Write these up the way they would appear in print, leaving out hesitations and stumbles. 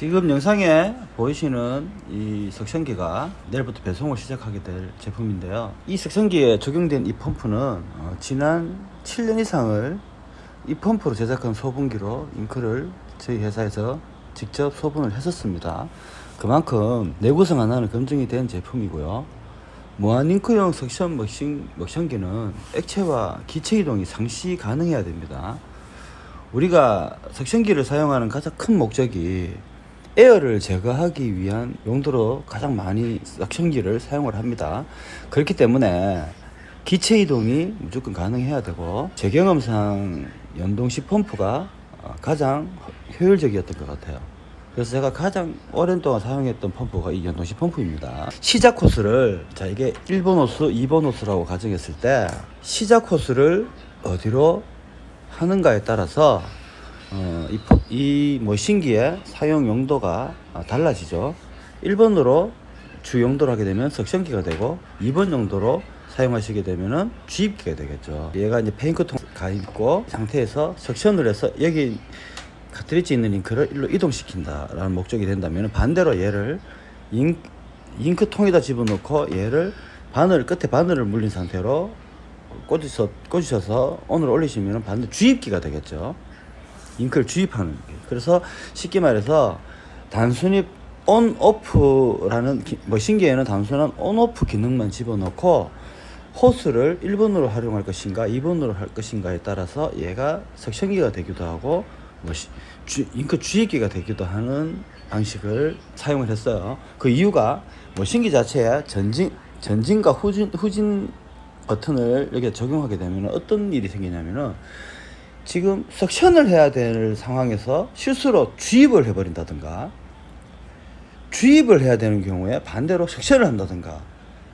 지금 영상에 보이시는 이 석션기가 내일부터 배송을 시작하게 될 제품인데요. 이 석션기에 적용된 이 펌프는 지난 7년 이상을 이 펌프로 제작한 소분기로 잉크를 저희 회사에서 직접 소분을 했었습니다. 그만큼 내구성 하나는 검증이 된 제품이고요. 무한 잉크용 석션 머신기는 액체와 기체 이동이 상시 가능해야 됩니다. 우리가 석션기를 사용하는 가장 큰 목적이 에어를 제거하기 위한 용도로 가장 많이 석션기를 사용을 합니다. 그렇기 때문에 기체 이동이 무조건 가능해야 되고, 제 경험상 연동식 펌프가 가장 효율적이었던 것 같아요. 그래서 제가 가장 오랜 동안 사용했던 펌프가 이 연동식 펌프입니다. 시작 코스를, 자, 이게 1번 호스, 2번 호스라고 가정했을 때 시작 코스를 어디로 하는가에 따라서 이 머신기의 사용 용도가 달라지죠. 1번으로 주 용도로 하게 되면 석션기가 되고, 2번 용도로 사용하시게 되면은 주입기가 되겠죠. 얘가 이제 페인트통 가 있고 상태에서 석션을 해서 여기 카트리지 있는 잉크를 일로 이동시킨다라는 목적이 된다면, 반대로 얘를 잉크통에다 집어넣고 얘를 끝에 바늘을 물린 상태로 꽂으셔서 온을 올리시면 반대 주입기가 되겠죠. 잉크를 주입하는. 그래서 쉽게 말해서 단순히 온 오프라는 머신기에는 단순한 온 오프 기능만 집어넣고, 호스를 1번으로 활용할 것인가 2번으로 할 것인가에 따라서 얘가 석션기가 되기도 하고 잉크 주입기가 되기도 하는 방식을 사용을 했어요. 그 이유가 머신기 자체에 전진과 후진 버튼을 여기에 적용하게 되면 어떤 일이 생기냐면은, 지금 석션을 해야 될 상황에서 실수로 주입을 해버린다든가, 주입을 해야 되는 경우에 반대로 석션을 한다든가,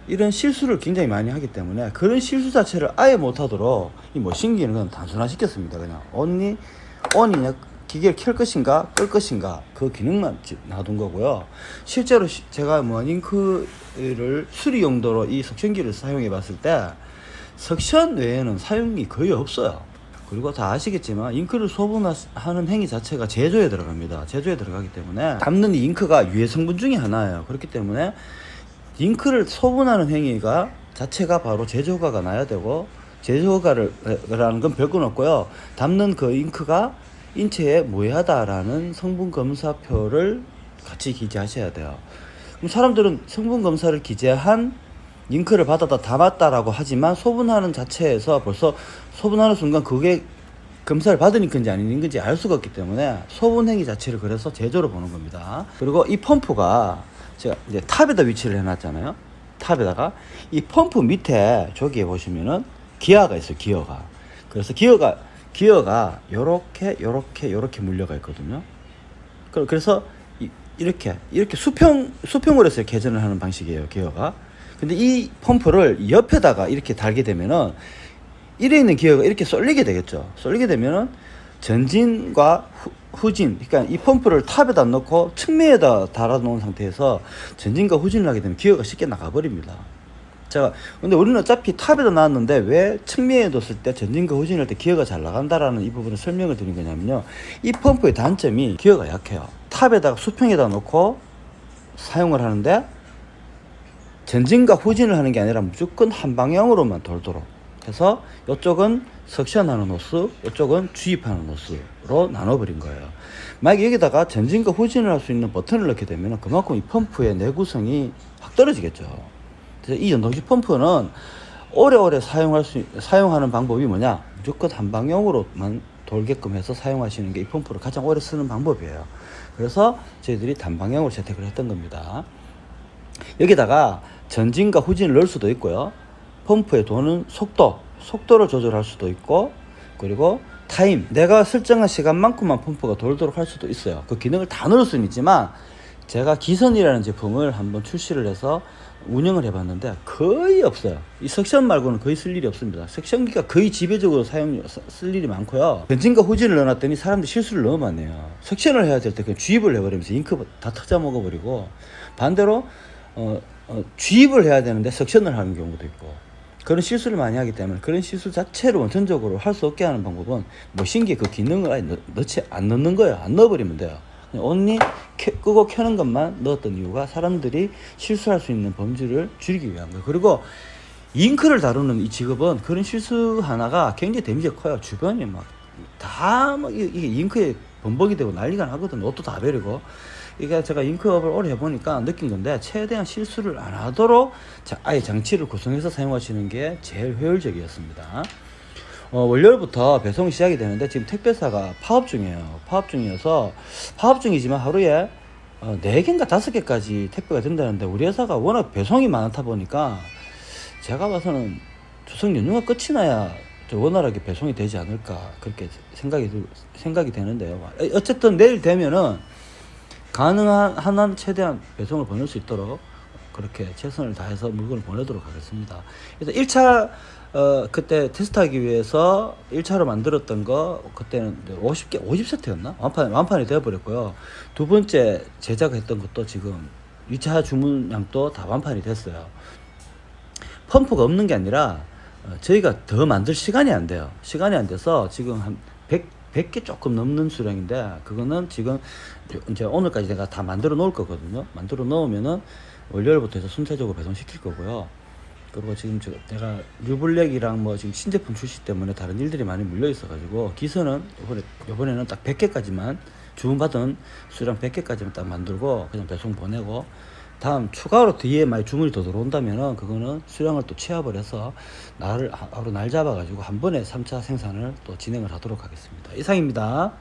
이런 실수를 굉장히 많이 하기 때문에 그런 실수 자체를 아예 못하도록 이 머신기는 그냥 단순화시켰습니다. 그냥 온이냐 기계를 켤 것인가 끌 것인가 그 기능만 놔둔 거고요. 실제로 제가 잉크를 수리 용도로 이 석션기를 사용해 봤을 때 석션 외에는 사용이 거의 없어요. 그리고 다 아시겠지만 잉크를 소분하는 행위 자체가 제조에 들어갑니다. 제조에 들어가기 때문에 담는 이 잉크가 유해 성분 중에 하나예요. 그렇기 때문에 잉크를 소분하는 행위가 자체가 바로 제조가가 나야 되고, 제조가라는 건 별건 없고요. 담는 그 잉크가 인체에 무해하다라는 성분 검사표를 같이 기재하셔야 돼요. 그럼 사람들은 성분 검사를 기재한 잉크를 받아다 담았다라고 하지만 소분하는 자체에서 벌써 소분하는 순간 그게 검사를 받은 잉크인지 아닌 잉크인지 알 수가 없기 때문에 소분 행위 자체를 그래서 제조로 보는 겁니다. 그리고 이 펌프가 제가 이제 탑에다 위치를 해놨잖아요. 탑에다가 이 펌프 밑에 저기에 보시면은 기어가 있어요. 기어가. 그래서 기어가 요렇게 물려가 있거든요. 그래서 이렇게 수평으로 해서 개전을 하는 방식이에요. 기어가. 근데 이 펌프를 옆에다가 이렇게 달게 되면은 이래 있는 기어가 이렇게 쏠리게 되겠죠. 쏠리게 되면은 전진과 후진, 그러니까 이 펌프를 탑에다 넣고 측면에다 달아놓은 상태에서 전진과 후진을 하게 되면 기어가 쉽게 나가버립니다. 자, 근데 우리는 어차피 탑에다 놨는데 왜 측면에 뒀을 때 전진과 후진할 때 기어가 잘 나간다라는 이 부분을 설명을 드린 거냐면요. 이 펌프의 단점이 기어가 약해요. 탑에다가 수평에다 놓고 사용을 하는데 전진과 후진을 하는 게 아니라 무조건 한 방향으로만 돌도록 해서 이쪽은 석션하는 호스, 이쪽은 주입하는 호스로 나눠버린 거예요. 만약에 여기다가 전진과 후진을 할 수 있는 버튼을 넣게 되면 그만큼 이 펌프의 내구성이 확 떨어지겠죠. 그래서 이 연동식 펌프는 오래오래 사용하는 방법이 뭐냐? 무조건 한 방향으로만 돌게끔 해서 사용하시는 게 이 펌프를 가장 오래 쓰는 방법이에요. 그래서 저희들이 단방향으로 채택을 했던 겁니다. 여기다가 전진과 후진을 넣을 수도 있고요. 펌프에 도는 속도를 조절할 수도 있고, 그리고 타임, 내가 설정한 시간만큼만 펌프가 돌도록 할 수도 있어요. 그 기능을 다 넣을 수는 있지만 제가 기선이라는 제품을 한번 출시를 해서 운영을 해봤는데 거의 없어요. 이 석션 말고는 거의 쓸 일이 없습니다. 석션기가 거의 지배적으로 쓸 일이 많고요. 전진과 후진을 넣어놨더니 사람들이 실수를 너무 많이 해요. 석션을 해야 될 때 그냥 주입을 해버리면서 잉크 다 터져 먹어버리고, 반대로 주입을 해야 되는데 석션을 하는 경우도 있고, 그런 실수를 많이 하기 때문에 그런 실수 자체를 원천적으로 할 수 없게 하는 방법은 머신기에 그 기능을 아예 안 넣는 거예요. 안 넣어버리면 돼요. 온리 끄고 켜는 것만 넣었던 이유가 사람들이 실수할 수 있는 범주를 줄이기 위한 거예요. 그리고 잉크를 다루는 이 직업은 그런 실수 하나가 굉장히 데미지가 커요. 주변이 막 다 막 이게 잉크에 범벅이 되고 난리가 나거든. 옷도 다 버리고. 이게 제가 잉크업을 오래 해보니까 느낀 건데, 최대한 실수를 안 하도록 아예 장치를 구성해서 사용하시는 게 제일 효율적이었습니다. 월요일부터 배송이 시작이 되는데 지금 택배사가 파업 중이에요. 파업 중이어서, 파업 중이지만 하루에 4개인가 5개까지 택배가 된다는데, 우리 회사가 워낙 배송이 많다 보니까 제가 봐서는 추석 연휴가 끝이 나야 원활하게 배송이 되지 않을까, 그렇게 생각이 되는데요. 어쨌든 내일 되면은 가능한 한 최대한 배송을 보낼 수 있도록 그렇게 최선을 다해서 물건을 보내도록 하겠습니다. 그래서 1차 그때 테스트하기 위해서 1차로 만들었던 거 그때는 50세트였나? 완판이 되어버렸고요. 두 번째 제작했던 것도 지금 2차 주문량도 다 완판이 됐어요. 펌프가 없는 게 아니라 저희가 더 만들 시간이 안 돼요. 시간이 안 돼서 지금 한 100개 조금 넘는 수량인데, 그거는 지금 이제 오늘까지 내가 다 만들어 놓을 거거든요. 만들어 놓으면은 월요일부터 해서 순차적으로 배송시킬 거고요. 그리고 지금 내가 뉴블랙이랑 뭐 지금 신제품 출시 때문에 다른 일들이 많이 물려 있어가지고, 기선은 이번에는 딱 100개까지만, 주문받은 수량 100개까지만 딱 만들고 그냥 배송 보내고, 다음 추가로 뒤에 많이 주문이 더 들어온다면은 그거는 수량을 또 취합을 해서 하루 날 잡아가지고 한 번에 3차 생산을 또 진행을 하도록 하겠습니다. 이상입니다.